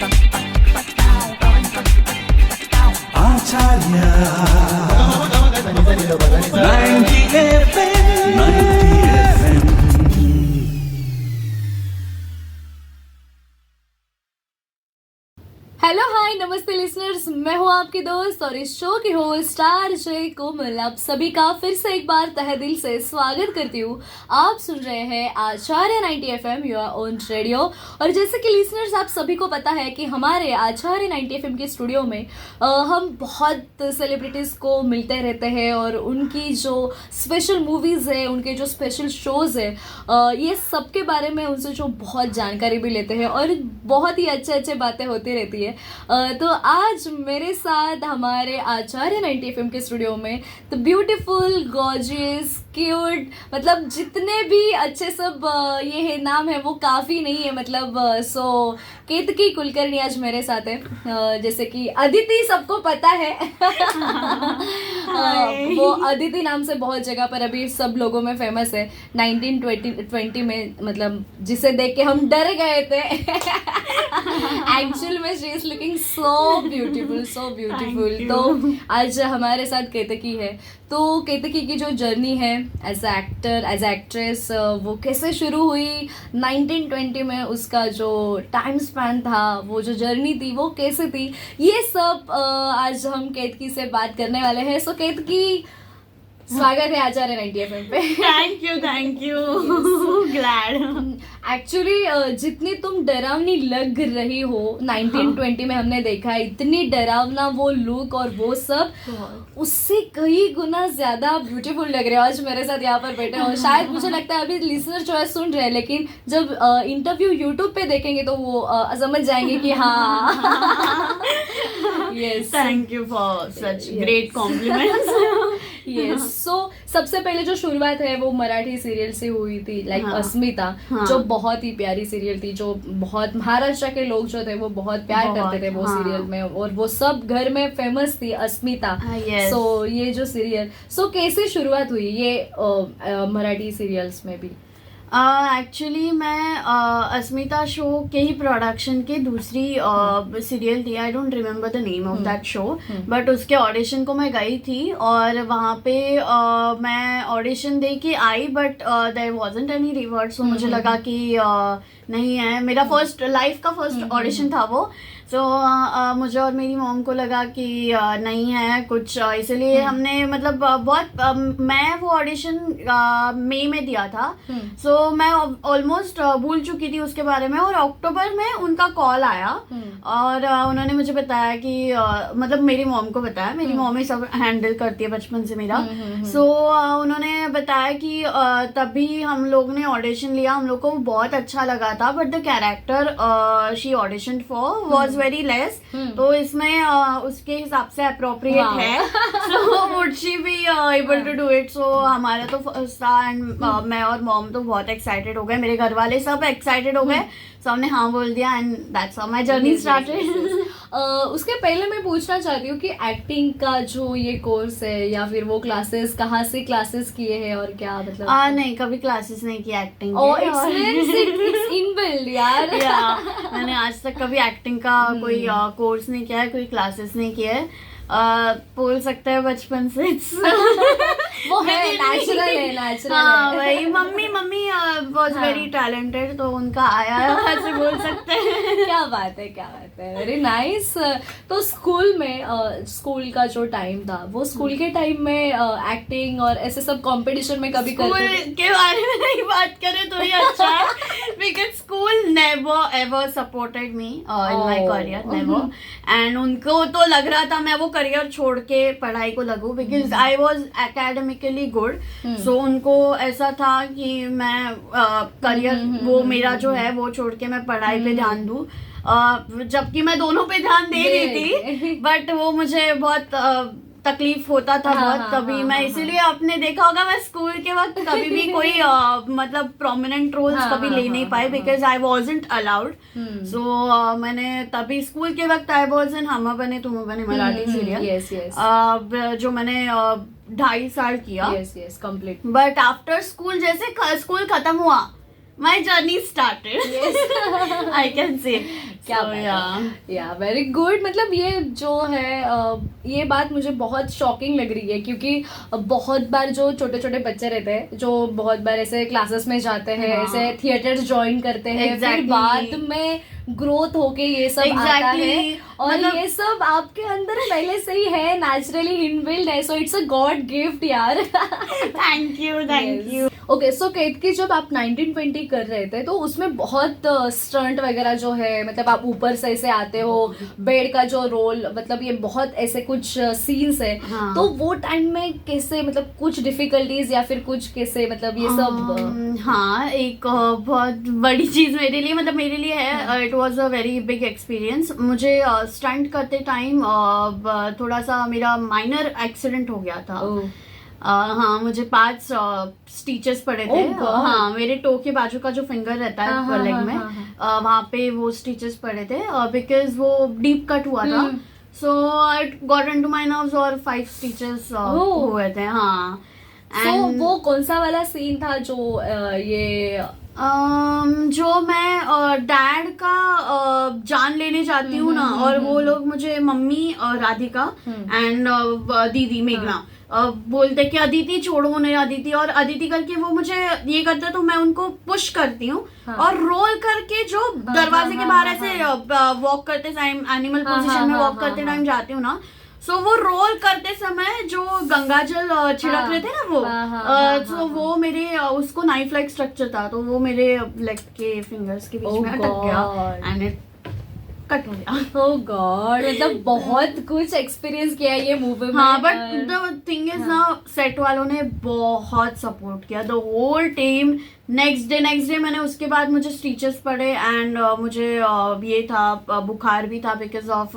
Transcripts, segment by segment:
Acharya 90 FM 90 FM hello hi नमस्ते listeners, मैं हूँ आपकी दोस्त और इस शो की होस्ट स्टार जय कोमल आप सभी का फिर से एक बार तहे दिल से स्वागत करती हूँ। आप सुन रहे हैं आचार्य 90 FM योर ओन रेडियो। और जैसे कि लिसनर्स आप सभी को पता है कि हमारे आचार्य 90 FM के स्टूडियो में हम बहुत सेलिब्रिटीज़ को मिलते रहते हैं और उनकी जो स्पेशल मूवीज़ है, उनके जो स्पेशल शोज़ है, ये सब के बारे में उनसे जो बहुत जानकारी भी लेते हैं और बहुत ही अच्छे बातें होती रहती है। तो आज मेरे साथ हमारे आचार्य 90 FM के स्टूडियो में द ब्यूटीफुल गॉर्जियस क्यूट, मतलब जितने भी अच्छे सब ये है नाम है वो काफ़ी नहीं है, मतलब सो केतकी कुलकर्णी आज मेरे साथ है। जैसे कि अदिति सबको पता है वो अदिति नाम से बहुत जगह पर अभी सब लोगों में फेमस है। 1920 में, मतलब जिसे देख के हम डर गए थे। एक्चुअल में she is looking so beautiful, so beautiful. तो आज हमारे साथ केतकी है। तो केतकी की जो जर्नी है as a actor, as actress, वो कैसे शुरू हुई 1920 में, उसका जो टाइम स्पैन था, वो जो जर्नी थी वो कैसे थी, ये सब आज हम केतकी से बात करने वाले हैं। सो केतकी, स्वागत है आचार्य 90 FM पे। Thank you glad. एक्चुअली जितनी तुम डरावनी लग रही हो 1920 में हमने देखा है, इतनी डरावना वो लुक और वो सब, उससे कई गुना ज्यादा ब्यूटीफुल लग रहे हो आज मेरे साथ यहाँ पर बैठे हो। शायद मुझे लगता है अभी लिसनर जो है सुन रहे हैं, लेकिन जब इंटरव्यू यूट्यूब पे देखेंगे तो वो समझ जाएंगे कि हाँ। Yes, thank you for such great compliments. Yes. So सबसे पहले जो शुरुआत है वो मराठी सीरियल से हुई थी, लाइक अस्मिता, जो बहुत ही प्यारी सीरियल थी, जो बहुत महाराष्ट्र के लोग जो थे वो बहुत प्यार करते थे वो सीरियल में, और वो सब घर में फेमस थी अस्मिता। सो ये जो सीरियल, सो कैसे शुरुआत हुई ये मराठी सीरियल्स में भी? एक्चुअली मैं अस्मिता शो के ही प्रोडक्शन के दूसरी सीरियल थी, I don't remember the name of that show, but उसके ऑडिशन को मैं गई थी और वहाँ पे मैं ऑडिशन दे के आई, but there wasn't any revert. So मुझे लगा कि नहीं है, मेरा फर्स्ट लाइफ का फर्स्ट ऑडिशन था वो। तो मुझे और मेरी मॉम को लगा कि नहीं है कुछ, इसलिए हमने मतलब बहुत मैं वो ऑडिशन मई में दिया था। सो मैं ऑलमोस्ट भूल चुकी थी उसके बारे में, और अक्टूबर में उनका कॉल आया और उन्होंने मुझे बताया कि मतलब मेरी मॉम को बताया, मेरी मॉम ही सब हैंडल करती है बचपन से मेरा। सो उन्होंने बताया कि तभी हम लोग ने ऑडिशन लिया, हम लोग को बहुत अच्छा लगा था, but the character she audition for was very less, तो इसमें उसके हिसाब से अप्रोप्रिएट है। So would she be able to do it. So हमारा तो फर्स्ट था एंड मैं और मॉम तो बहुत एक्साइटेड हो गए, मेरे घर वाले सब एक्साइटेड हो गए, सो हमने हाँ बोल दिया and that's how my journey started. उसके पहले मैं पूछना चाहती हूँ कि एक्टिंग का जो ये कोर्स है या फिर वो क्लासेस, कहाँ से क्लासेस किए हैं और क्या, मतलब? नहीं, कभी क्लासेस नहीं की एक्टिंग इट्स इनबिल्ट यार। मैंने आज तक कभी एक्टिंग का कोई कोर्स नहीं किया है, कोई क्लासेस नहीं किया है। बोल सकते हैं बचपन से वो है नेचुरल है। हाँ वही, मम्मी वाज वेरी टैलेंटेड, तो उनका आया है ऐसे बोल सकते हैं। क्या बात है, वेरी नाइस। तो स्कूल में स्कूल का जो टाइम था, वो स्कूल के टाइम में एक्टिंग और ऐसे सब कंपटीशन में कभी स्कूल के बारे में नहीं बात करें तो ही अच्छा है, because school never ever supported me in my career, never. And उनको तो लग रहा था मैं वो करियर छोड़ के पढ़ाई को लगूं, because I was academically good. So उनको ऐसा था कि मैं करियर वो मेरा जो है वो छोड़ के मैं पढ़ाई पे ध्यान दूं, जबकि मैं दोनों पे ध्यान दे रही थी, बट वो मुझे बहुत तकलीफ होता था बहुत। तभी मैं इसीलिए आपने देखा होगा मैं स्कूल के वक्त कभी भी कोई मतलब प्रोमिनेंट रोल्स कभी ले नहीं पाई, बिकॉज आई वॉजंट अलाउड। सो मैंने तभी स्कूल के वक्त आई वॉज इन हम बने तुम बने मराठी सीरियल, जो मैंने 2.5 साल किया, कंप्लीट। बट आफ्टर स्कूल जैसे स्कूल खत्म हुआ, my journey started. Yes. I can say. क्या या वेरी गुड। मतलब ये जो है ये बात मुझे बहुत शॉकिंग लग रही है, क्योंकि बहुत बार जो छोटे छोटे बच्चे रहते हैं जो बहुत बार ऐसे क्लासेस में जाते हैं, ऐसे थिएटर्स ज्वाइन करते हैं, फिर बाद में ग्रोथ होके ये सब आता है, और मतलब ये सब आपके अंदर पहले से ही है, नेचुरली इनबिल्ड है, so it's a god gift यार। Thank you. Okay, so Ketaki जब आप 1920 कर रहे थे तो उसमें बहुत स्टंट वगैरह जो है, मतलब आप ऊपर से ऐसे आते हो, बेड का जो रोल, मतलब ये बहुत ऐसे कुछ सीन्स है, तो वो टाइम में कैसे, मतलब कुछ डिफिकल्टीज या फिर कुछ कैसे, मतलब ये सब हाँ, एक बहुत बड़ी चीज मेरे लिए, मतलब मेरे लिए है, it was a very big experience. मुझे स्टंट करते टाइम थोड़ा सा मेरा माइनर एक्सीडेंट हो गया था। हाँ, मुझे 5 स्टिचेस पड़े थे। हाँ, मेरे टो के बाजू का जो फिंगर रहता है लेग में, वहाँ पे वो स्टिचेस पड़े थे बिकॉज वो डीप कट हुआ था। So it got into my nerves और 5 स्टिचेस हुए थे। हाँ, so, वो कौन सा वाला सीन था जो ये जो मैं डैड का जान लेने जाती हूँ ना, और वो लोग मुझे मम्मी राधिका एंड दीदी मेघना बोलते कि अदिति छोड़ो नहीं, अदिति, और अदिति करके वो मुझे ये करते, तो मैं उनको पुश करती हूँ और रोल करके जो दरवाजे के बाहर ऐसे वॉक करते टाइम, एनिमल पोजीशन में वॉक करते टाइम जाती हूँ ना, सो वो रोल करते समय जो गंगाजल छिड़क रहे थे ना वो, तो वो मेरे उसको नाइफ लाइक स्ट्रक्चर था, तो वो मेरे लेग के फिंगर्स के बीच में अटक गया एंड इट कट हो गया। ओह गॉड, मतलब बहुत कुछ एक्सपीरियंस किया ये मूवी में। हाँ, बट द थिंग इज ना, सेट वालों ने बहुत सपोर्ट किया, the whole team. Next day मैंने, उसके बाद मुझे स्टिचेस पड़े एंड मुझे ये था, बुखार भी था because of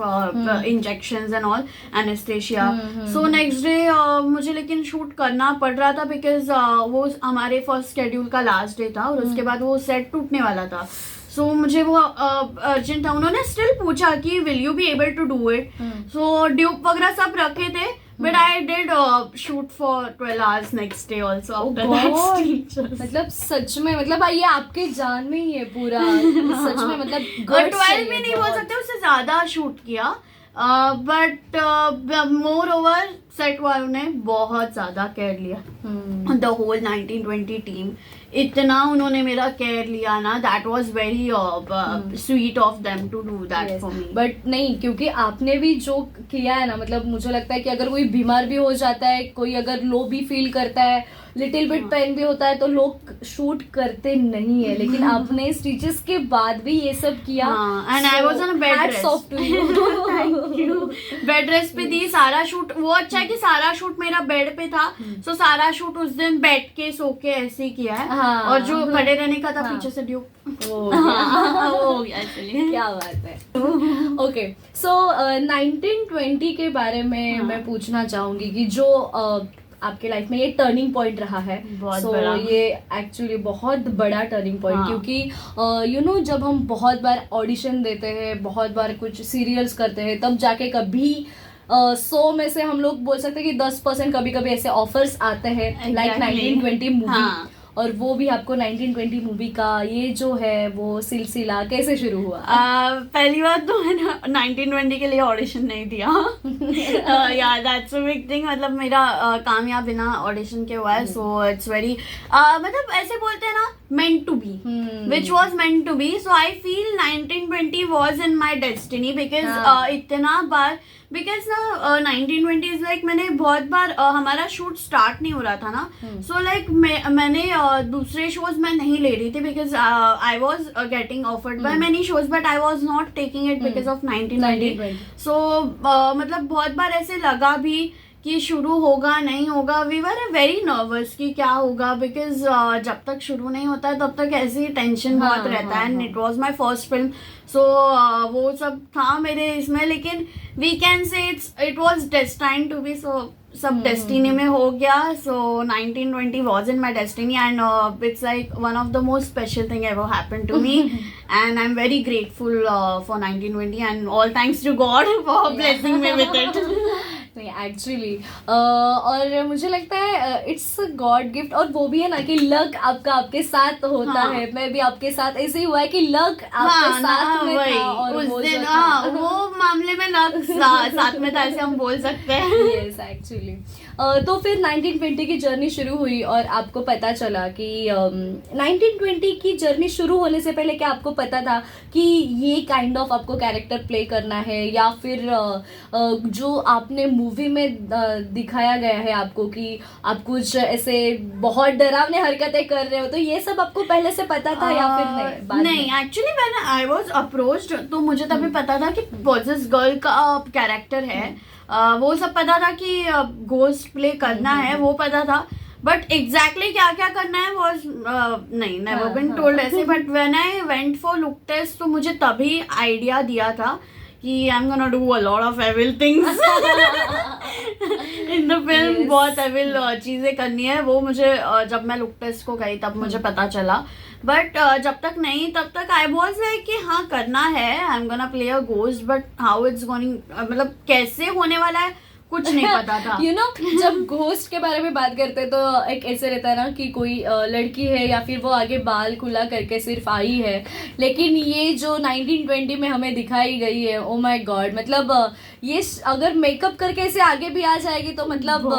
injections and all, anaesthesia. So next day मुझे लेकिन शूट करना पड़ रहा था बिकॉज वो हमारे फर्स्ट शेड्यूल का लास्ट डे था, और उसके बाद वो सेट टूटने वाला था। सो मुझे वो अर्जेंट था। उन्होंने स्टिल पूछा कि will you be able to do it, so ड्यूब वगैरह सब रखे थे, but I did shoot for 12 hours next day also after that. मतलब सच में, मतलब ये आपके जान में ही है पूरा, सच में, मतलब 12 भी नहीं बोल सकते, उससे ज्यादा शूट किया, बट मोर ओवर सेट वालों ने बहुत ज्यादा केयर लिया, द होल 1920 टीम, इतना उन्होंने मेरा केयर लिया ना, that was very sweet of them to do that for me. But नहीं, क्योंकि आपने भी जो किया है ना, मतलब मुझे लगता है कि अगर कोई बीमार भी हो जाता है, कोई अगर लो भी फील करता है, लिटिल बिट पेन भी होता है, तो लोग शूट करते नहीं है, लेकिन आपने स्टिचेस के बाद भी ये सब किया, and I was on a bed rest. Off to you. Thank you. Bed rest पे थी सारा शूट। वो अच्छा है कि सारा शूट मेरा बेड पे था, सो सारा शूट उस दिन बैठ के सो के ऐसे ही किया है, और जो खड़े रहने का था पीछे से ड्यूब वो हो गया एक्चुअली। क्या बात है। ओके, सो 1920 के बारे में मैं पूछना चाहूंगी कि जो आपके लाइफ में ये टर्निंग पॉइंट रहा है, बड़ा। ये एक्चुअली बहुत बड़ा टर्निंग पॉइंट, क्योंकि यू नो जब हम बहुत बार ऑडिशन देते हैं, बहुत बार कुछ सीरियल्स करते हैं, तब जाके कभी 100 में से हम लोग बोल सकते हैं कि 10% कभी कभी ऐसे ऑफर्स आते हैं, लाइक 1920 मूवी, और वो भी आपको 1920 मूवी का ये जो है वो सिलसिला कैसे शुरू हुआ? पहली बात तो मैंने 1920 के लिए ऑडिशन नहीं दिया। या दैट्स अ बिग थिंग, मतलब मेरा कामयाब बिना ऑडिशन के हुआ है, सो इट्स वेरी, मतलब ऐसे बोलते हैं ना, meant to be, which was meant to be. So I feel 1920 was in my destiny because इतना बार, because ना 1920 is like, मैंने बहुत बार हमारा शूट स्टार्ट नहीं हो रहा था ना, so like मैंने दूसरे शोज में नहीं ले रही थी because I was getting offered by many shows but I was not taking it because of 1920. So मतलब बहुत बार ऐसे लगा भी कि शुरू होगा नहीं होगा, वी वर वेरी नर्वस कि क्या होगा, बिकॉज जब तक शुरू नहीं होता है तब तक ऐसी टेंशन बहुत रहता है, and it was my first film, so वो सब था मेरे इसमें, लेकिन we can say it was destined to be, so सब डेस्टिनी में हो गया. So 1920 was in my destiny and it's like one of the most special thing ever happened to me and I'm very grateful for 1920 and all thanks to God for blessing me with it. नहीं actually और मुझे लगता है it's God gift, और वो भी है ना कि लक आपका आपके साथ होता हाँ. है. मैं भी आपके साथ ऐसे ही हुआ है कि लक आपके साथ में था और उस वो दिन जो था. वो मामले में लक साथ में था, ऐसे हम बोल सकते हैं. Yes actually. तो फिर 1920 की जर्नी शुरू हुई और आपको पता चला कि 1920 की जर्नी शुरू होने से पहले क्या आपको पता था कि ये काइंड ऑफ आपको कैरेक्टर प्ले करना है, या फिर जो आपने मूवी में दिखाया गया है आपको कि आप कुछ ऐसे बहुत डरावने हरकतें कर रहे हो, तो ये सब आपको पहले से पता था या फिर नहीं? बाद नहीं, में? एक्चुअली मैंने आई वॉज अप्रोच्ड, तो मुझे तभी पता था कि पोजेस गर्ल का कैरेक्टर है. वो सब पता था कि घोस्ट प्ले करना है, वो पता था. बट एग्जैक्टली क्या क्या करना है वॉज नहीं, नेवर बिन टोल्ड ऐसे. But when I went for look test, तो मुझे तभी आइडिया दिया था कि I am gonna do a lot of evil things in the film. Yes. बहुत एविल चीजें करनी है. वो मुझे जब मैं लुक टेस्ट को गई तब मुझे पता चला. बट जब तक नहीं, तब तक आई वॉज लाइक कि हाँ करना है, आई am gonna play a ghost. But how it's going, मतलब कैसे होने वाला है कुछ नहीं पता था. You know, जब घोस्ट के बारे में बात करते हैं तो एक ऐसे रहता है ना कि कोई लड़की है या फिर वो आगे बाल खुला करके सिर्फ आई है, लेकिन ये जो 1920 में हमें दिखाई गई है, ओ माय गॉड, मतलब ये अगर मेकअप करके ऐसे आगे भी आ जाएगी तो मतलब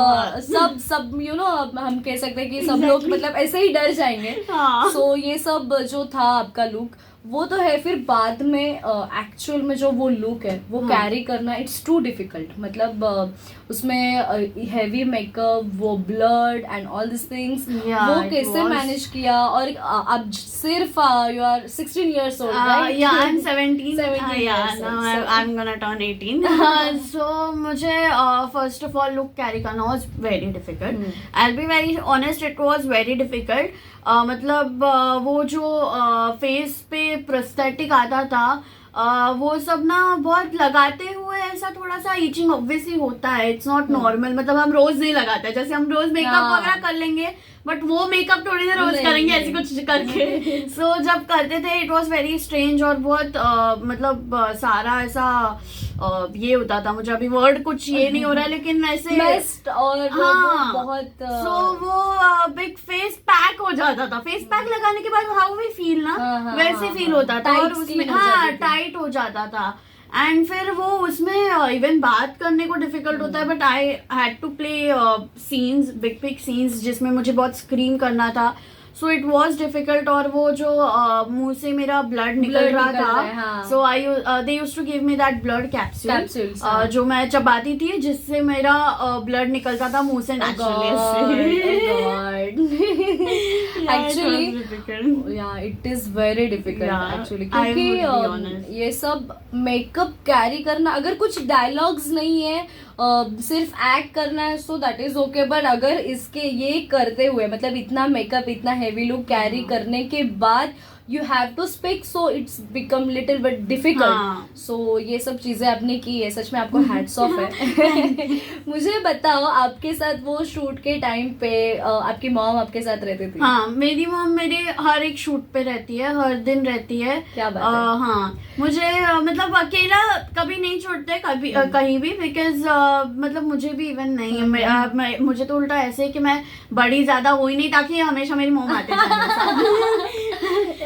सब यू नो हम कह सकते हैं कि सब लोग मतलब ऐसे ही डर जाएंगे. हाँ. सो ये सब जो था आपका लुक वो तो है, फिर बाद में एक्चुअल में जो वो लुक है वो कैरी करना इट्स टू डिफिकल्ट. मतलब उसमें हैवी मेकअप, वो blood and all this things, वो कैसे मैनेज किया? और अब सिर्फ you are 16 years old, right? Yeah, I'm 17. 17 Yeah, years now old. I'm gonna turn 18. So मुझे first of all look carry करना was very difficult. I'll be very honest, it was very difficult. मतलब वो जो face पे prosthetic आता था, वो सब ना बहुत लगाते हुए ऐसा थोड़ा सा ईचिंग ऑब्वियसली होता है. It's not normal. मतलब हम रोज नहीं लगाते, जैसे हम रोज मेकअप वगैरह कर लेंगे, बट वो मेकअप थोड़ी ना रोज करेंगे ऐसे कुछ करके. सो जब करते थे इट वाज वेरी स्ट्रेंज और बहुत मतलब सारा ऐसा ये होता था. मुझे अभी वर्ड कुछ ये नहीं हो रहा है, लेकिन ऐसे बेस्ट और हाँ, बहुत सो वो बिग फेस पैक हो जाता था. फेस पैक लगाने के बाद हाउ वी फील ना, वैसे फील होता था. और उसमें हाँ टाइट हो जाता था. एंड फिर वो उसमें इवन बात करने को डिफिकल्ट होता है. But I had to play scenes, big scenes जिसमें मुझे बहुत स्क्रीम करना था. So it was difficult. और वो जो मुंह से मेरा ब्लड निकल रहा था, so I they used to give me that blood capsule जो मैं चबाती थी, जिससे मेरा ब्लड निकलता था मुंह से एक्चुअली. या it is very difficult actually, क्योंकि ये सब मेकअप कैरी करना, अगर कुछ डायलॉग्स नहीं है, सिर्फ एक्ट करना है, so that is okay. But अगर इसके ये करते हुए मतलब इतना मेकअप, इतना हेवी लुक कैरी करने के बाद you have to speak, so it's become little but difficult. So ये सब चीजें आपने की है, सच में आपको हैट्स ऑफ है. मुझे बताओ, आपके साथ वो शूट के टाइम पे आपकी मॉम आपके साथ रहती थी? हाँ, मेरी मॉम मेरे हर एक शूट पे रहती है, हर दिन रहती है. क्या बात है? हाँ, मुझे मतलब अकेला कभी नहीं छोड़ते कभी कहीं भी, बिकॉज मतलब मुझे भी इवन नहीं, मुझे तो उल्टा ऐसे कि मैं बड़ी ज्यादा हो ही नहीं ताकि हमेशा मेरी मॉम आते जाए.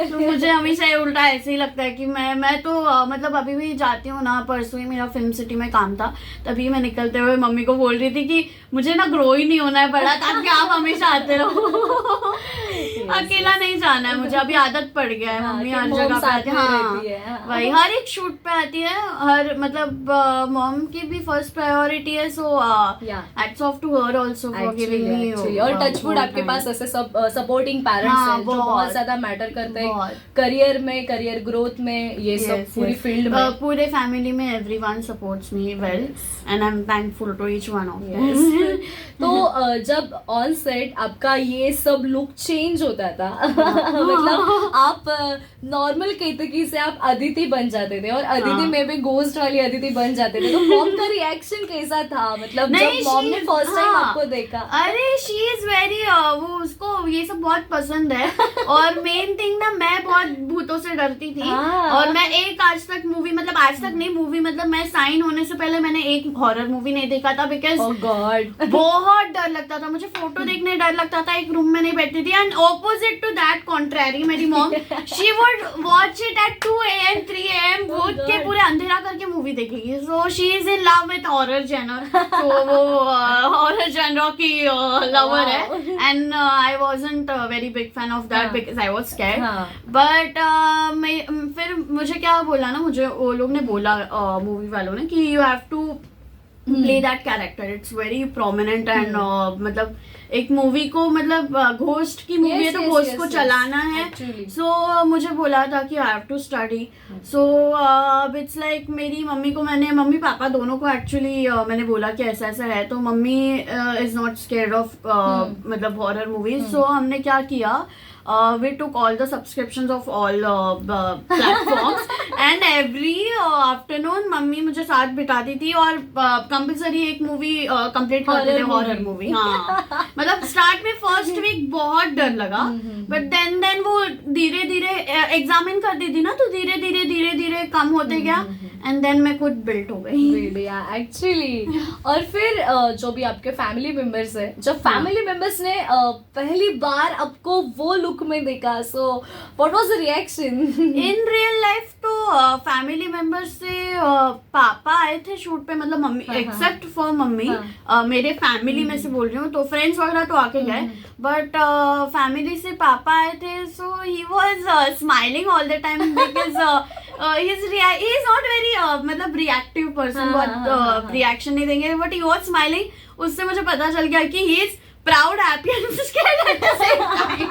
तो मुझे हमेशा उल्टा ऐसे ही लगता है कि मैं तो मतलब अभी भी जाती हूँ ना. परसों ही मेरा फिल्म सिटी में काम था, तभी मैं निकलते हुए मम्मी को बोल रही थी कि मुझे ना ग्रो ही नहीं होना है बड़ा, ताकि आप हमेशा आते रहो. अकेला नहीं जाना है मुझे, अभी आदत पड़ गया है. मम्मी हर जगह पे आती है. हाँ, वही हर एक शूट पे आती है. हर मतलब मॉम की भी फर्स्ट प्रायोरिटी है. So hats off to her also for giving me. और टचवुड आपके पास ऐसे सब सपोर्टिंग पेरेंट्स हैं जो बहुत ज्यादा मैटर करते हैं करियर में, करियर ग्रोथ में, ये सब पूरी फील्ड में. पूरे फैमिली में everyone supports me well and I am thankful to each one of them. तो जब ऑन सेट आपका ये सब लुक चेंज होता रहा था मतलब आप नॉर्मल केतकी से आप अदिति बन जाते थे और अदिति में भी घोस्ट वाली अदिति बन जाते थे, तो मॉम का रिएक्शन कैसा था, मतलब जब मॉम ने फर्स्ट टाइम आपको देखा? अरे शी इज वेरी वो उसको ये सब बहुत पसंद है और मेन थिंग ना, मैं बहुत भूतों से डरती थी और मैं एक आज तक मूवी, मतलब आज तक नहीं मूवी, मतलब मैं साइन होने से पहले मैंने एक हॉरर मूवी नहीं देखा था बिकॉज ओह गॉड बहुत डर लगता था मुझे, फोटो देखने डर लगता था, एक रूम में नहीं बैठती थी। And opposite to that contrary मेरी mom, she would watch it at 2 AM 3 AM भूत के पूरे अंधेरा करके मूवी देखेगी। So she is in love with horror genre, तो वो हॉरर जेनर की लवर है and I wasn't very big fan of that because I was scared. But फिर मुझे क्या बोला ना, मुझे वो लोग ने बोला मूवी वालों ने कि you have to play that character, it's very prominent and मतलब एक मूवी को, मतलब घोस्ट की मूवी है तो घोस्ट को चलाना है। सो मुझे बोला था कि I have to study. So it's like मेरी मम्मी को मैंने, मम्मी पापा दोनों को एक्चुअली मैंने बोला कि ऐसा ऐसा है, तो mummy is not scared of मतलब हॉरर मूवीज। सो हमने क्या किया, we took all the subscriptions of all platforms and every afternoon mummy मुझे साथ बिठाती थी और कंपल्सरी एक मूवी कंप्लीट करते थे, हॉरर मूवी। हाँ मतलब स्टार्ट में फर्स्ट वीक बहुत डर लगा बट देन वो धीरे धीरे एग्जामिन करती थी ना, तो धीरे धीरे कम होते गया एंड देन मैं खुद बिल्ट हो गई एक्चुअली। और फिर जो भी आपके फैमिली मेंबर्स है, जब फैमिली मेंबर्स ने पहली बार आपको वो लुक में देखा, so what was the reaction? In real life तो फैमिली मेंबर्स से पापा आए थे शूट पे, मतलब मम्मी एक्सेप्ट फॉर मम्मी, मेरे फैमिली में से बोल रही हूँ, तो फ्रेंड्स वगैरह तो आके गए बट फैमिली से पापा आए थे। So he was smiling all the time because he is not very मतलब रिएक्टिव पर्सन, बहुत रिएक्शन नहीं देंगे बट ही वाज स्माइलिंग। उससे मुझे पता चल गया कि he is proud, happy and scared at the same time.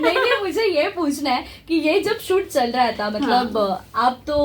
नहीं, मुझे ये पूछना है कि ये जब शूट चल रहा था, मतलब आप तो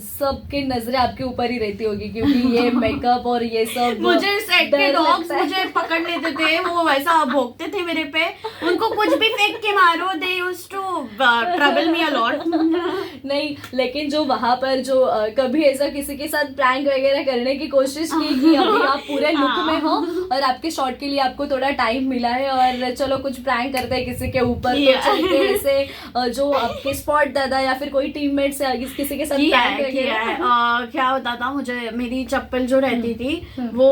सबके नजरें आपके ऊपर ही रहती होगी क्योंकि ये मेकअप और ये सब, मुझे सेट के डॉग्स मुझे पकड़ लेते थे, वो वैसा भौंकते थे मेरे पे, उनको कुछ भी फेंक के मारो, they used to trouble me a lot. नहीं, लेकिन जो वहां पर जो कभी ऐसा किसी के साथ प्रैंक वगैरह करने की कोशिश की कि अभी आप पूरे लुक में हो और आपके शॉट के लिए आपको थोड़ा टाइम मिला है और चलो कुछ प्रैंक करते हैं किसी के ऊपर, तो चलते ऐसे जो आपके स्पॉट दादा या फिर कोई टीममेट से किसी के साथ प्रैंक वगैरह? क्या होता था, मुझे मेरी चप्पल जो रहती थी वो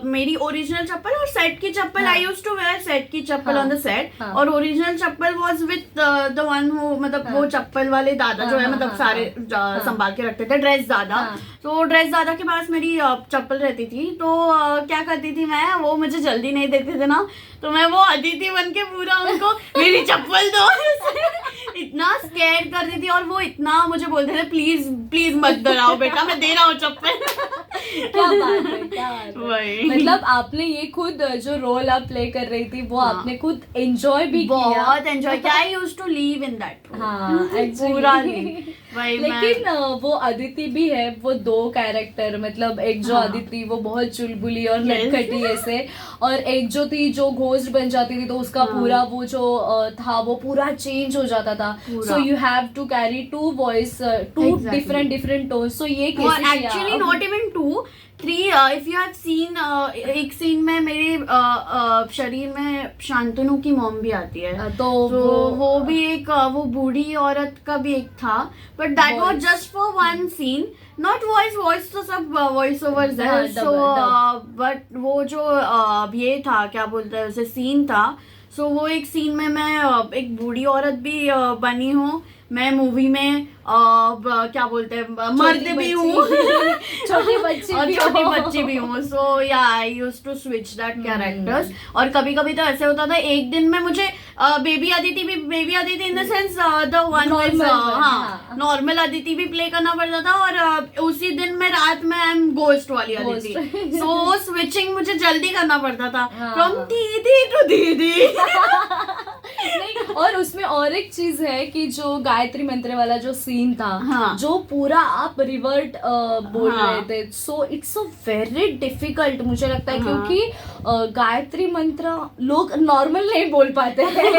मेरी ओरिजिनल चप्पल और सेट की चप्पल, I used to wear set की चप्पल ऑन द सेट और original chappal was with the one who, मतलब वो चप्पल वाले दादा जो है, मतलब सारे संभाल के रखते थे, ड्रेस दादा। तो ड्रेस दादा के पास मेरी चप्पल रहती थी, तो क्या करती थी मैं, वो मुझे जल्दी नहीं देते थे ना, तो मैं वो अदिति बन के पूरा उनको मेरी चप्पल दो इतना स्कैर करती थी और वो इतना मुझे बोलते थे प्लीज प्लीज मत डराओ बेटा, मैं दे रहा हूँ चप्पल। क्या बात है, क्या बात है। मतलब आपने ये खुद जो रोल आप प्ले कर रही थी वो आपने खुद एंजॉय भी किया? बहुत एंजॉय किया, I used to live in that पूरा लेकिन वो अदिति भी है, वो दो कैरेक्टर, मतलब एक जो अदिति वो बहुत चुलबुली और नटखटी ऐसे, और एक जो थी जो घोस्ट बन जाती थी तो उसका पूरा वो जो था वो पूरा चेंज हो जाता था। So you have to carry two voice, two different tones. So ये कैसे actually not even 2 3 if you have seen, एक सीन में मेरे शरीर में शांतनु की मॉम भी आती है, तो वो भी एक वो बूढ़ी औरत का भी एक था, but that was just for one scene, not voice तो सब वॉइस ओवर्स है। सो बट वो जो ये था, क्या बोलते हैं उसे, सीन था, सो वो एक सीन में मैं एक बूढ़ी औरत भी बनी हूँ, मैं मूवी में क्या बोलते हैं मर्द भी हूँ छोटी बच्ची भी हूँ। सो या I used to switch that characters. और कभी कभी तो ऐसे होता था एक दिन में मुझे baby Aditi in the sense the one normal Aditi भी प्ले करना पड़ता था और उसी दिन में रात में आई एम गोस्ट वाली अदिति। सो स्विचिंग मुझे जल्दी करना पड़ता था फ्रॉम दीदी टू दीदी। नहीं, और उसमें और एक चीज है कि जो गायत्री मंत्र वाला जो सीन था, हाँ. जो पूरा आप रिवर्ट बोल हाँ. रहे थे, सो इट्स अ वेरी डिफिकल्ट मुझे लगता है, हाँ. क्योंकि गायत्री मंत्र लोग नॉर्मल नहीं बोल पाते हैं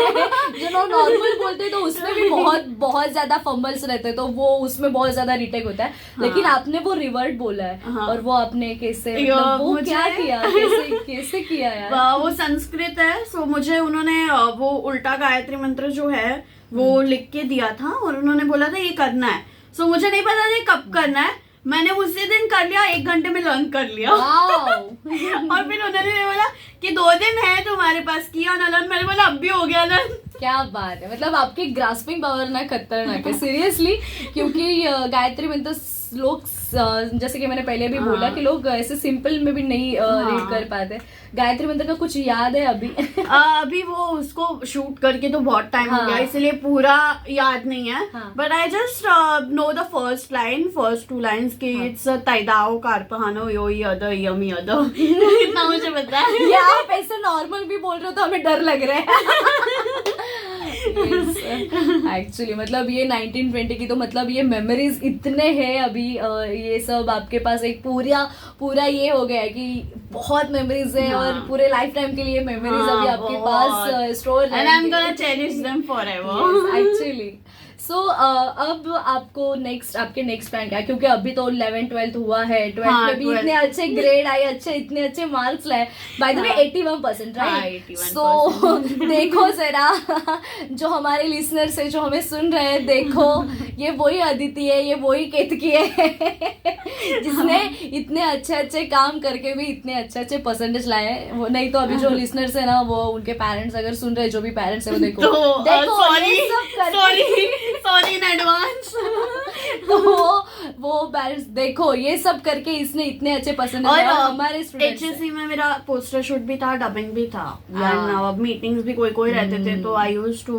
जो लोग नॉर्मल बोलते हैं तो उसमें भी बहुत बहुत ज्यादा फंबल्स रहते हैं, तो वो उसमें बहुत ज्यादा रिटेक होता है, लेकिन आपने वो रिवर्ट बोला है, हाँ. और वो आपने कैसे, मतलब वो क्या किया, कैसे कैसे किया यार? वो संस्कृत है, सो मुझे उन्होंने वो उल्टा गायत्री मंत्र जो है वो लिख के दिया था, और उन्होंने बोला था ये करना है, सो मुझे नहीं पता था ये कब करना है, मैंने उसी दिन कर लिया, 1 घंटे में लर्न कर लिया। और फिर उन्होंने बोला कि 2 दिन है तुम्हारे पास, किया ना लर्न, मैंने बोला अब भी हो गया लर्न। क्या बात है, मतलब आपकी ग्रास्पिंग पावर ना खतरनाक है सीरियसली, क्योंकि गायत्री मंत्र लोग जैसे कि मैंने पहले भी बोला कि लोग ऐसे सिंपल में भी नहीं रीड कर पाते। गायत्री मंत्र का कुछ याद है अभी? अभी वो उसको शूट करके तो बहुत टाइम हो गया, इसलिए पूरा याद नहीं है, but I just know the first 2 lines की इट्स तैदाओ कारपहानो यो यद यमी यद इतना मुझे पता है। या आप ऐसे नॉर्मल भी बोल रहे हो तो हमें डर लग रहा है। एक्चुअली मतलब ये 1920 की तो मतलब ये मेमोरीज इतने हैं अभी, ये सब आपके पास एक पूरा ये हो गया है कि बहुत मेमोरीज है, और पूरे लाइफ टाइम के लिए मेमोरीज अभी आपके पास स्टोर है, and I am gonna cherish them forever actually. So अब आपको आपके नेक्स्ट प्लान क्या है, क्योंकि अभी तो 11th 12th हुआ है, 12th में भी इतने अच्छे ग्रेड आए, इतने अच्छे मार्क्स लाए, बाय द वे 81%, राइट? सो देखो जरा जो हमारे लिसनर्स है जो हमें सुन रहे हैं, देखो ये वही अदिति है, ये वही केतकी है जिसने इतने अच्छे काम करके भी इतने अच्छे परसेंटेज लाए हैं। वो नहीं तो अभी जो लिसनर्स है ना, वो उनके पेरेंट्स अगर सुन रहे हैं, जो भी पेरेंट्स है वो देखो सॉरी इन एडवांस। तो वो पेरेंट्स देखो ये सब करके इसने इतने अच्छे पसंद, और हमारे स्टूडेंट्स HSC में मेरा पोस्टर शूट भी था, डबिंग भी था, एंड मीटिंग्स भी कोई रहते थे, तो I used to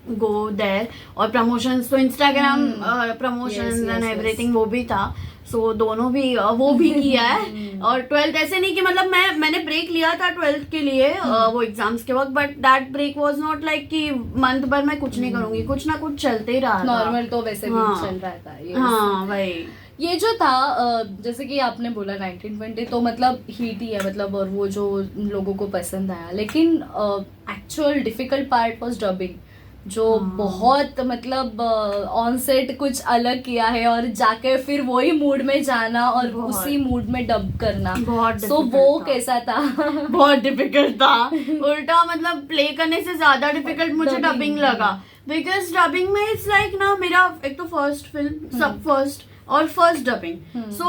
go there, और प्रमोशंस तो इंस्टाग्राम प्रमोशंस एंड एवरीथिंग वो भी था, सो दोनों भी वो भी किया है। और 12th ऐसे नहीं कि मतलब मैंने ब्रेक लिया था 12th के लिए वो एग्जाम्स के वक्त, but that break was not like कि मंथ भर मैं कुछ नहीं करूंगी, कुछ ना कुछ चलते ही रहा, नॉर्मल तो वैसे भी चल रहा था ये। हाँ भाई, ये जो था जैसे कि आपने बोला 1920 तो मतलब हिट ही है, मतलब और वो जो लोगों को पसंद आया, लेकिन actual difficult part was dubbing, जो बहुत मतलब ऑन सेट कुछ अलग किया है, और जाके फिर वही मूड में जाना और उसी मूड में डब करना, सो वो कैसा था? बहुत डिफिकल्ट था, उल्टा मतलब प्ले करने से ज्यादा डिफिकल्ट मुझे डबिंग लगा, बिकॉज डबिंग में इट्स लाइक ना, मेरा एक तो फर्स्ट फिल्म, सब फर्स्ट और first dubbing, so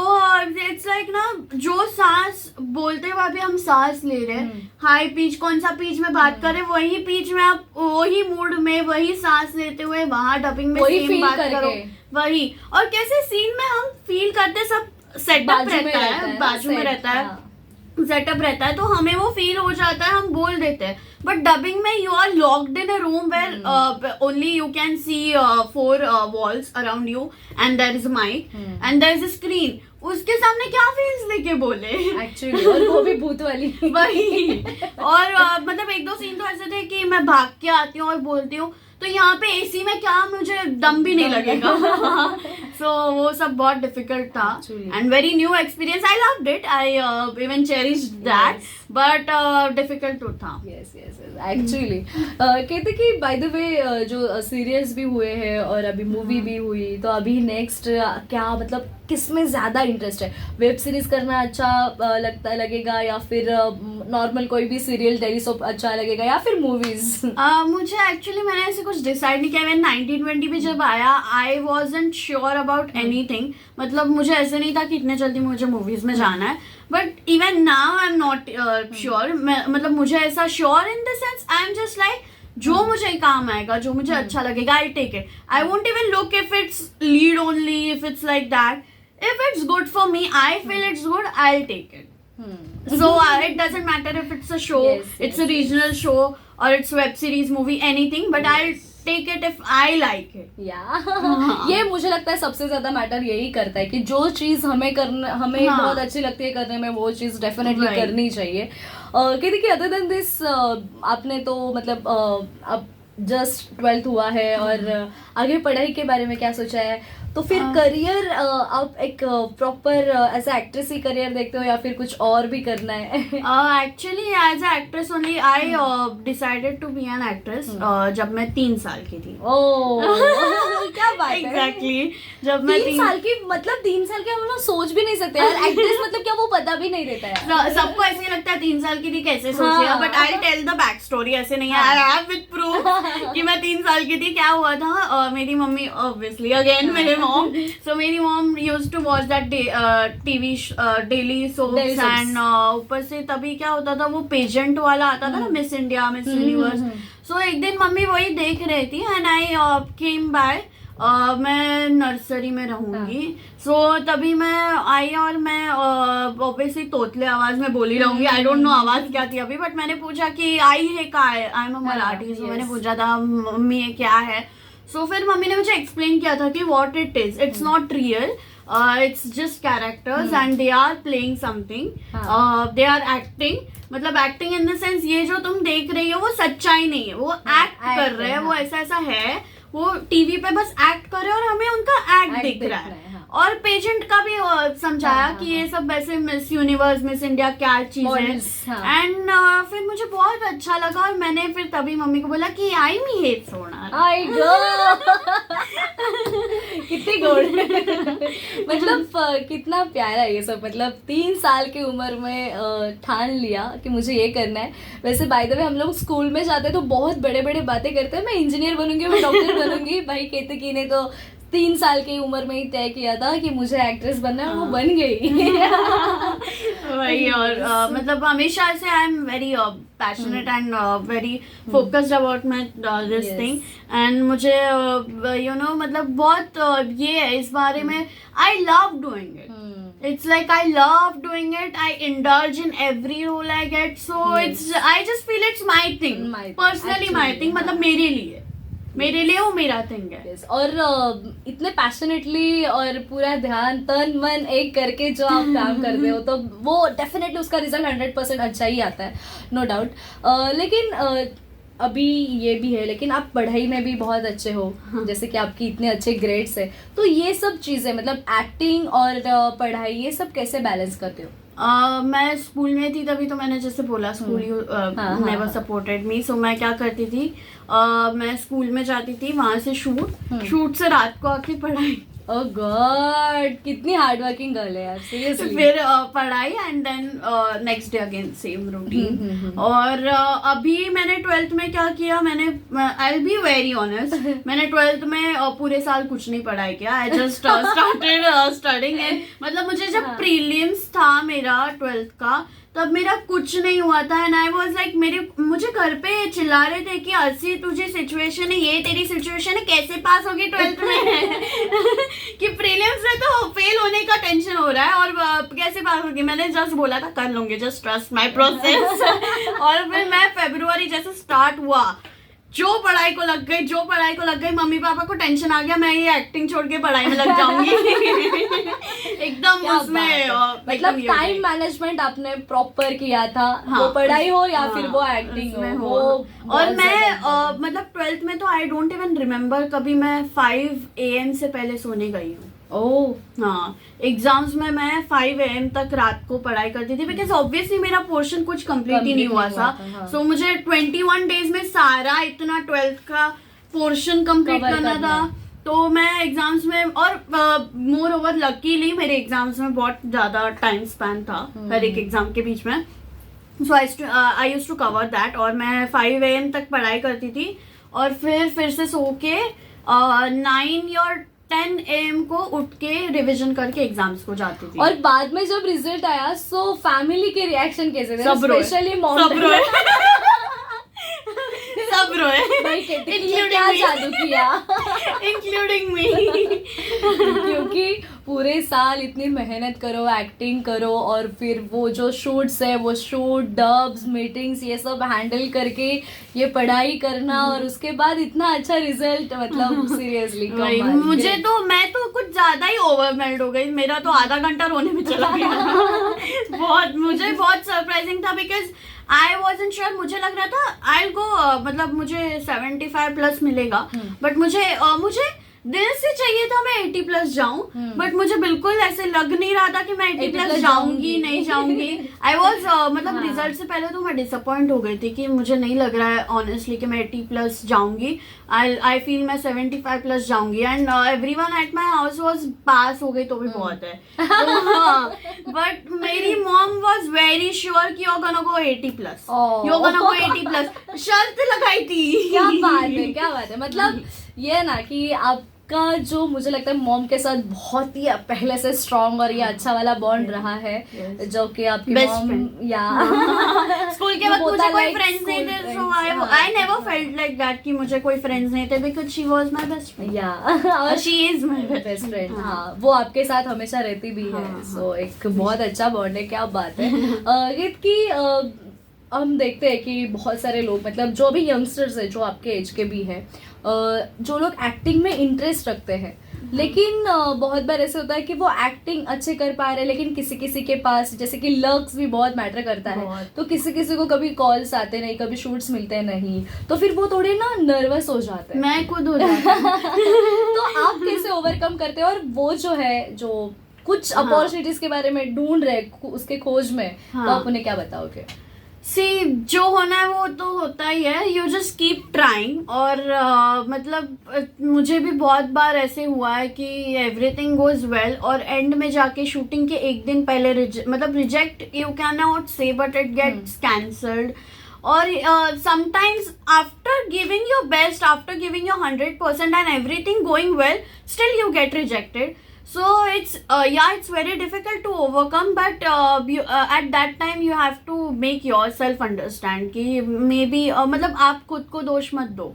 it's like ना, जो सांस बोलते हुए भी हम सांस ले रहे हैं, हाई पिच, कौन सा पिच में बात कर रहे हैं, वही पिच में आप वही मूड में वही सांस लेते हुए वहां डबिंग में सेम बात करो, वही, और कैसे सीन में हम फील करते, सब सेटअप रहता है, बाजू में रहता है, सेटअप रहता है, तो हमें वो फील हो जाता है, हम बोल देते हैं, बट डबिंग में you are locked in a room where only you can see 4 walls around you, and there is a mic and there is a screen, उसके सामने क्या फील्स लेके बोले एक्चुअली, और वो भी भूत वाली वही, और मतलब 1-2 सीन तो ऐसे थे कि मैं भाग के आती हूँ और बोलती हूँ, तो यहाँ पे AC में क्या मुझे दम भी नहीं लगेगा। सो वो सब बहुत डिफिकल्ट था, and very new experience, I loved it, I even cherished that, but difficult तो था। यस एक्चुअली कहते कि बाय द वे जो सीरियल्स भी हुए हैं और अभी मूवी भी हुई, तो अभी नेक्स्ट क्या मतलब किसमें ज्यादा इंटरेस्ट है? वेब सीरीज करना अच्छा लगेगा, या फिर नॉर्मल कोई भी सीरियल टेलीसोप अच्छा लगेगा, या फिर मूवीज? मुझे एक्चुअली मैंने ऐसे कुछ डिसाइड नहीं किया, मैं 1920 भी जब आया आई वॉजंट श्योर अबाउट एनीथिंग, मतलब मुझे ऐसे नहीं था कि इतने जल्दी मुझे मूवीज में जाना है, but even now I am not sure, मतलब मुझे ऐसा sure in the sense I am just like जो मुझे काम आएगा, जो मुझे अच्छा लगेगा, I take it, I won't even look if it's lead only, if it's like that, if it's good for me, I feel it's good, I'll take it. So it doesn't matter if it's a show, it's a regional show, or it's web series, movie, anything, but I'll take it if I like it. ये मुझे लगता है सबसे ज्यादा matter यही करता है कि जो चीज हमें बहुत अच्छी लगती है करने में, वो चीज डेफिनेटली करनी चाहिए। कहते कि अदर देन दिस आपने तो मतलब अब जस्ट 12th हुआ है और आगे पढ़ाई के बारे में क्या सोचा है? तो फिर करियर आप एक प्रॉपर एज ए एक्ट्रेस ही करियर देखते हो या फिर कुछ और भी करना है? Actually as a actress only I decided to be an actress जब मैं 3 साल की थी. ओह क्या बात है. एग्जैक्टली जब मैं 3 साल की, मतलब 3 साल के हम लोग सोच भी नहीं सकते यार. एक्ट्रेस मतलब क्या, वो पता भी नहीं रहता है. सबको ऐसे ही लगता है 3 साल की थी कैसे सोचिएगा, but I tell the back story. ऐसे नहीं है, आई हैव विद प्रूफ कि मैं 3 साल की थी. क्या हुआ था, मेरी मम्मी ऑब्वियसली अगेन मेरे मॉम, सो मेरी mom used to watch that TV daily soaps and ऊपर से तभी क्या होता था, वो पेजेंट वाला आता था ना, मिस इंडिया, मिस यूनिवर्स. सो एक दिन मम्मी वही देख रही थी एंड आई केम बाय. मैं नर्सरी में रहूंगी, सो तभी मैं आई और मैं ऑब्वियसली तोतले आवाज में बोली रहूंगी. आई डोंट नो आवाज क्या थी अभी, बट मैंने पूछा कि आई है का है, आई एम अ मराठी. सो मैंने पूछा था मम्मी ये क्या है. सो फिर मम्मी ने मुझे एक्सप्लेन किया था कि what it is, it's not real, it's just characters and they are playing something, they are acting. मतलब एक्टिंग इन द सेंस ये जो तुम देख रही हो वो सच्चाई नहीं है, वो एक्ट कर रहे हैं, वो ऐसा ऐसा है, वो टीवी पे बस एक्ट कर रहे हैं और हमें उनका एक्ट दिख रहा है. और पेजेंट का भी समझाया कि ये सब वैसे मिस यूनिवर्स, मिस इंडिया क्या चीज है. एंड फिर मुझे बहुत अच्छा लगा और मैंने फिर तभी मम्मी को बोला कि आई मी हेट सोना. आई गो कितनी गोड. मतलब कितना प्यारा ये सब. मतलब 3 साल की उम्र में ठान लिया कि मुझे ये करना है. वैसे बाय द वे हम लोग स्कूल में जाते तो बहुत बड़े बड़े बातें करते हैं, मैं इंजीनियर बनूंगी, मैं डॉक्टर बनूंगी. भाई केतकी ने तो 3 साल की उम्र में ही तय किया था कि मुझे एक्ट्रेस बनना है, वो बन गई. वही. और मतलब हमेशा से I am very passionate and very focused about my this thing. And मुझे यू नो मतलब बहुत ये है इस बारे में. I love doing it. It's like I love doing it. I indulge in every role I get. So I just feel it's my thing. Personally my thing. मतलब मेरे लिए वो मेरा थिंग है. और इतने पैशनेटली और पूरा ध्यान तन मन एक करके जो आप काम करते हो तो वो डेफिनेटली उसका रिजल्ट 100% अच्छा ही आता है, नो डाउट. लेकिन अभी ये भी है, लेकिन आप पढ़ाई में भी बहुत अच्छे हो. जैसे कि आपकी इतने अच्छे ग्रेड्स है, तो ये सब चीजें मतलब एक्टिंग और पढ़ाई ये सब कैसे बैलेंस करते हो? मैं स्कूल में थी तभी तो मैंने जैसे बोला स्कूल नेवर सपोर्टेड मी. सो मैं क्या करती थी, मैं स्कूल में जाती थी, वहां से शूट से रात को आके पढ़ाई. ओह गॉड, कितनी हार्ड वर्किंग गर्ल है यार, सीरियसली. फिर पढ़ाई and then next day again same routine. और अभी मैंने 12th में क्या किया, मैंने I will be very honest, मैंने 12th में पूरे साल कुछ नहीं पढ़ाई किया. I just started studying. And मतलब मुझे जब प्रीलिम्स था मेरा 12th का तब मेरा कुछ नहीं हुआ था. एंड आई वाज लाइक मुझे घर पे चिल्ला रहे थे कि अस्सी तुझे सिचुएशन है, ये तेरी सिचुएशन है, कैसे पास होगी 12th में. कि प्रीलिम्स में तो फेल होने का टेंशन हो रहा है और कैसे पास होगी. मैंने जस्ट बोला था कर लूंगी, जस्ट ट्रस्ट माई प्रोसेस. और फिर मैं फरवरी जैसे स्टार्ट हुआ, जो पढ़ाई को लग गई, मम्मी पापा को टेंशन आ गया मैं ये एक्टिंग छोड़ के पढ़ाई में लग जाऊंगी. एकदम उसमें मतलब टाइम मैनेजमेंट आपने प्रॉपर किया था. हाँ, वो पढ़ाई हो या फिर वो एक्टिंग हो. और मैं मतलब 12th में तो आई डोंट इवन रिमेम्बर कभी मैं 5 AM से पहले सोने गई हूँ. हाँ, एग्जाम्स में मैं 5 AM तक रात को पढ़ाई करती थी बिकॉज ऑब्वियसली मेरा पोर्शन कुछ कंप्लीट ही नहीं हुआ था. सो मुझे 21 डेज में सारा इतना 12th का पोर्शन कंप्लीट करना था. तो मैं एग्जाम्स में और मोर ओवर लकीली मेरे एग्जाम्स में बहुत ज्यादा टाइम स्पैन था हर एक एग्जाम के बीच में. So I used to cover that. और मैं 5 AM तक पढ़ाई करती थी और फिर से सो के 9 या 10 AM को उठ के रिवीजन करके एग्जाम्स को जाती थी. और बाद में जब रिजल्ट आया सो फैमिली के रिएक्शन कैसे थे? Specially mom. सब रोए. क्या जादू किया, इंक्लूडिंग मी. क्योंकि पूरे साल इतनी मेहनत करो, एक्टिंग करो, और फिर वो जो शूट्स है, वो शूट, डब्स, मीटिंग्स, ये सब हैंडल करके ये पढ़ाई करना, और उसके बाद इतना अच्छा रिजल्ट, मतलब सीरियसली मुझे तो, मैं तो कुछ ज्यादा ही ओवरवेल्ड हो गई, मेरा तो आधा घंटा रोने में चला गया। मुझे बहुत सरप्राइजिंग था, बिकॉज आई वॉजंट श्योर। मुझे लग रहा था आई गो, मतलब मुझे 75+ मिलेगा, बट मुझे दिल से चाहिए था मैं 80+ जाऊं, बट मुझे बिल्कुल ऐसे लग नहीं रहा था कि मैं 80+ जाऊंगी, नहीं जाऊंगी। आई वॉज मतलब रिजल्ट से पहले तो मैं डिसअपॉइंट हो गई थी कि मुझे नहीं लग रहा है ऑनेस्टली कि मैं 80+ जाऊंगी। आई फील मैं 75+ जाऊंगी, and everyone at my house was pass हो गई तो भी बहुत है। बट मेरी मॉम वाज वेरी श्योर कि you're gonna go 80+, you're gonna go 80+, शर्त लगाई थी। क्या बात है, क्या बात है। मतलब ये ना कि आपका जो, मुझे लगता है मॉम के साथ बहुत ही पहले से स्ट्रॉन्ग और ये अच्छा वाला बॉन्ड रहा है, जो कि आपकी मॉम, या स्कूल के वक्त मुझे कोई फ्रेंड्स नहीं थे, so I never felt like that कि मुझे कोई फ्रेंड्स नहीं थे, because she was my best friend, या और she is my best friend. हाँ, वो आपके साथ हमेशा रहती भी है, सो एक बहुत अच्छा बॉन्ड है। क्या बात है। कि हम देखते हैं कि बहुत सारे लोग, मतलब जो भी यंगस्टर्स है, जो आपके एज के भी हैं, जो लोग एक्टिंग में इंटरेस्ट रखते हैं, लेकिन बहुत बार ऐसे होता है कि वो एक्टिंग अच्छे कर पा रहे हैं, लेकिन किसी किसी के पास, जैसे कि लक्स भी बहुत मैटर करता है, तो किसी किसी को कभी कॉल्स आते नहीं, कभी शूट्स मिलते नहीं, तो फिर वो थोड़े ना नर्वस हो जाते हैं। मैं खुद हो जाती तो आप कैसे ओवरकम करते हो, और वो जो है, जो कुछ अपॉर्चुनिटीज के बारे में ढूंढ रहे उसके खोज में, तो आप उन्हें क्या बताओगे? जो होना है वो तो होता ही है, यू जस्ट कीप ट्राइंग। और मतलब मुझे भी बहुत बार ऐसे हुआ है कि एवरीथिंग गोज वेल, और एंड में जाके शूटिंग के एक दिन पहले मतलब रिजेक्ट यू कैन नॉट से, बट इट गेट्स कैंसल्ड। और sometimes after giving your best, after giving your 100% and everything going well, still you get rejected. So it's very difficult to overcome, but at that time you have to make yourself understand कि maybe मतलब आप खुद को दोष मत दो।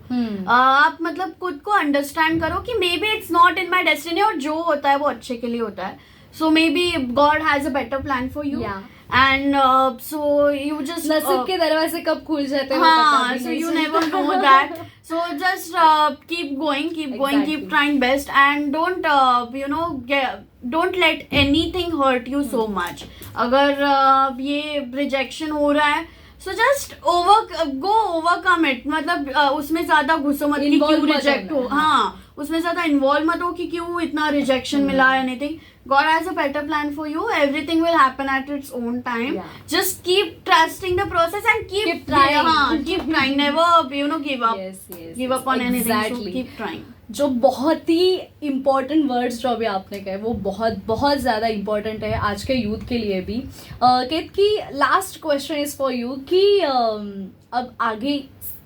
आप मतलब खुद को understand करो कि maybe it's not in my destiny, और जो होता है वो अच्छे के लिए होता है। So maybe God has a better plan for you. Yeah. And so you just नसीब के दरवाजे कब खुल जाते हैं, हाँ, so you never know that. So just keep going, keep trying best, and don't don't let anything hurt you so much. अगर ये rejection हो रहा है, so just overcome it. मतलब उसमें ज्यादा घुसो मत कि क्यों रिजेक्ट हो, हाँ, उसमें ज्यादा इन्वॉल्व मत हो कि क्यों इतना रिजेक्शन मिला, anything. God has a better plan for you. Everything will happen at its own time. Yeah. Just keep trusting the process and keep trying. Keep trying. Never, give up. Yes. Give up on anything. So keep trying. जो बहुत ही important words जो अभी आपने कहे, वो बहुत बहुत ज़्यादा इम्पोर्टेंट है आज के यूथ के लिए भी। Ketaki, last question is for you कि अब आगे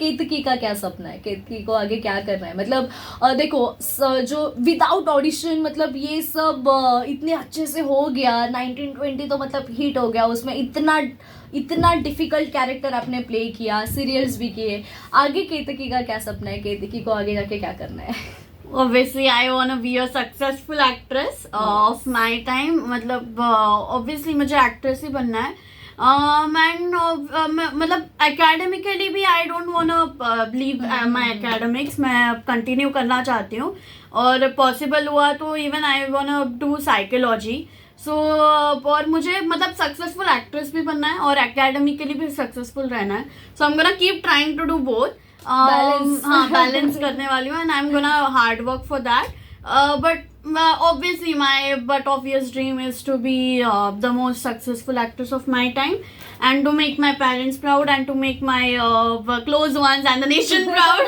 केतकी का क्या सपना है, केतकी को आगे क्या करना है? मतलब देखो, जो विदाउट ऑडिशन, मतलब ये सब इतने अच्छे से हो गया, 1920 तो मतलब हिट हो गया, उसमें इतना डिफिकल्ट कैरेक्टर आपने प्ले किया, सीरियल्स भी किए, आगे केतकी का क्या सपना है? केतकी को आगे जाके क्या करना है? Obviously I want to be a successful actress of my time. मतलब obviously मुझे actress ही बनना है। मतलब academically भी I don't want to leave my academics. मैं कंटिन्यू करना चाहती हूँ, और possible हुआ तो even I want to do psychology. So और मुझे मतलब सक्सेसफुल एक्ट्रेस भी बनना है और एकेडमिकली भी सक्सेसफुल रहना है. So I'm gonna keep trying to do both. Balance करने वाली हूँ, and I'm gonna hard work for that. But obviously my obvious dream is to be the most successful actress of my time, and to make my parents proud, and to make my close ones and the nation proud.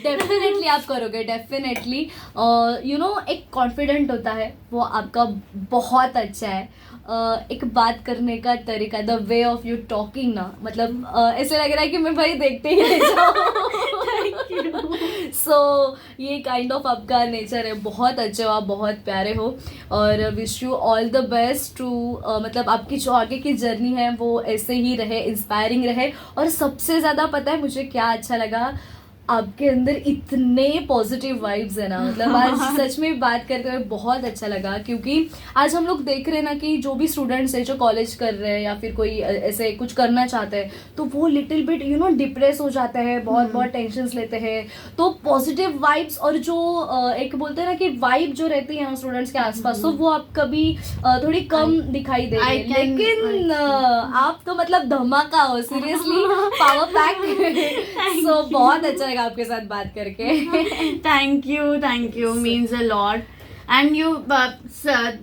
Definitely आप करोगे, definitely. एक confident होता है, वो आपका बहुत अच्छा है। एक बात करने का तरीका, the way of you talking ना, मतलब ऐसे लग रहा है कि मैं भाई देखते ही रह जाऊँ। सो ये काइंड ऑफ आपका नेचर है, बहुत अच्छे हो आप, बहुत प्यारे हो, और wish you all the best too, मतलब आपकी जो आगे की जर्नी है वो ऐसे ही रहे, इंस्पायरिंग रहे। और सबसे ज़्यादा पता है मुझे क्या अच्छा लगा, आपके अंदर इतने पॉजिटिव वाइब्स है ना, मतलब आज सच में बात करते हुए बहुत अच्छा लगा, क्योंकि आज हम लोग देख रहे हैं ना कि जो भी स्टूडेंट्स है जो कॉलेज कर रहे हैं या फिर कोई ऐसे कुछ करना चाहते हैं, तो वो लिटिल बिट डिप्रेस हो जाते हैं, बहुत बहुत टेंशन लेते हैं। तो पॉजिटिव वाइब्स और जो एक बोलते हैं ना कि वाइब जो रहती है स्टूडेंट्स के आसपास, तो वो आप कभी थोड़ी कम दिखाई दे रही है, लेकिन आप तो मतलब धमाका हो, सीरियसली पावर पैक। सो बहुत अच्छा लगा आपके साथ बात करके। Thank you means a lot. And you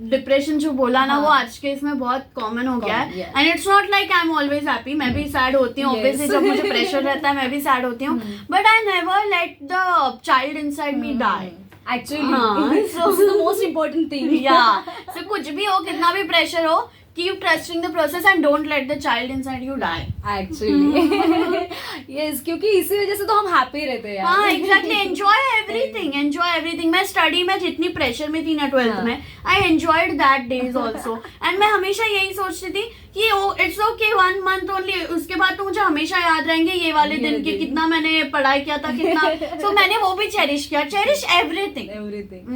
depression जो बोला ना, हाँ. वो आज के इसमें बहुत कॉमन हो गया है। yeah. And it's not like I am always happy, मैं भी सैड होती हूँ ऑब्वियसली, Yes. जब मुझे प्रेशर रहता है मैं भी सैड होती हूँ, but I never let the child inside me die. Actually the most important thing. या so कुछ भी हो, कितना भी प्रेशर हो, keep trusting the process and don't let the child inside you die. Actually yes, क्योंकि इसी वजह से तो हम हैप्पी रहते हैं यार। हाँ एग्जैक्टली, एंजॉय एवरीथिंग। मैं स्टडी में जितनी प्रेशर में थी ना 12th में, I enjoyed that days also. And मैं हमेशा यही सोचती थी कि इट्स ओके 1 month ओनली, उसके बाद तो मुझे हमेशा याद रहेंगे ये वाले दिन के, कितना मैंने पढ़ाई किया था, कितना तो मैंने वो भी चेरिश किया। Cherish everything.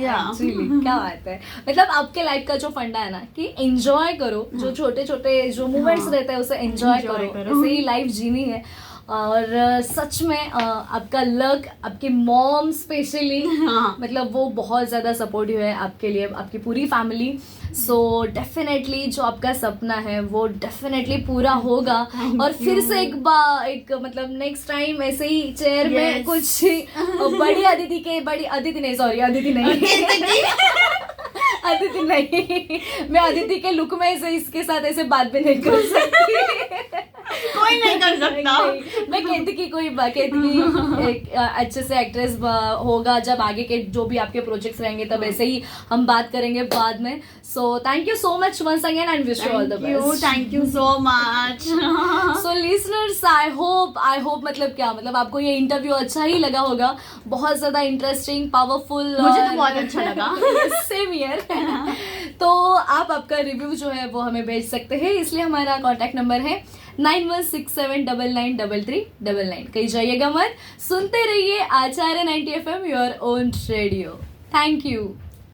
Yeah. एक्चुअली क्या बात है, मतलब आपके लाइफ का जो फंडा है ना कि एंजॉय करो, जो छोटे छोटे जो मोमेंट्स रहते हैं उसे एंजॉय Enjoy करो, करो। ऐसे ही लाइफ जीनी है। और सच में आपका लक, आपकी मॉम स्पेशली, हाँ. मतलब वो बहुत ज़्यादा सपोर्टिव है आपके लिए, आपकी पूरी फैमिली। सो डेफिनेटली जो आपका सपना है वो डेफिनेटली पूरा होगा। और फिर से एक मतलब नेक्स्ट टाइम ऐसे ही चेयर में Yes. कुछ बड़ी अदिति नहीं, मैं अदिति के लुक में ऐसे इसके साथ ऐसे बात भी नहीं कर सकती। कोई नहीं कर सकता। नहीं, मैं केतकी एक अच्छे से एक्ट्रेस होगा जब आगे के जो भी आपके प्रोजेक्ट्स रहेंगे, तब ऐसे ही हम बात करेंगे बाद में। So thank you so much once again and wish you all the best. Thank you so much. So listeners, I hope मतलब क्या, मतलब आपको ये इंटरव्यू अच्छा ही लगा होगा, बहुत ज्यादा इंटरेस्टिंग, पावरफुल। मुझे तो बहुत अच्छा लगा। Same year. तो आप आपका रिव्यू जो है वो हमें भेज सकते हैं, इसलिए हमारा कॉन्टैक्ट नंबर है 9167993399। कहीं जाइएगा मत, सुनते रहिए आचार्य 90 FM, your own radio. Thank you.